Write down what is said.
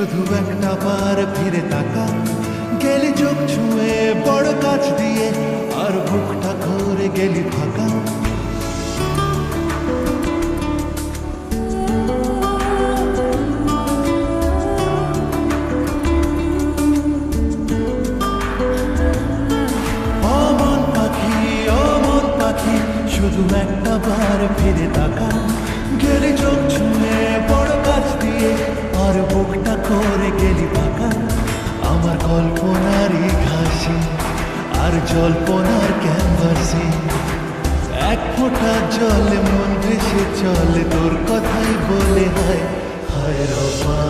শুধু একটা বার ফিরে তাকা, গেলি চোখ ছুঁয়ে বড় কাছ দিয়ে, আর বুকটা করে গেলি ফাঁকা। শুধু একটা বার ফিরে তাকা, গেলি চোখ ছুঁয়ে বড় কাছ দিয়ে, আর বুকটা করে গেলি ফাঁকা। আমার কল্পনারই ঘাসে আর জল্পনার ক্যানভাসে, এক ফোঁটা জলে মন ভেসে চলে তোর কথাই বলে, হায় হায় রবা।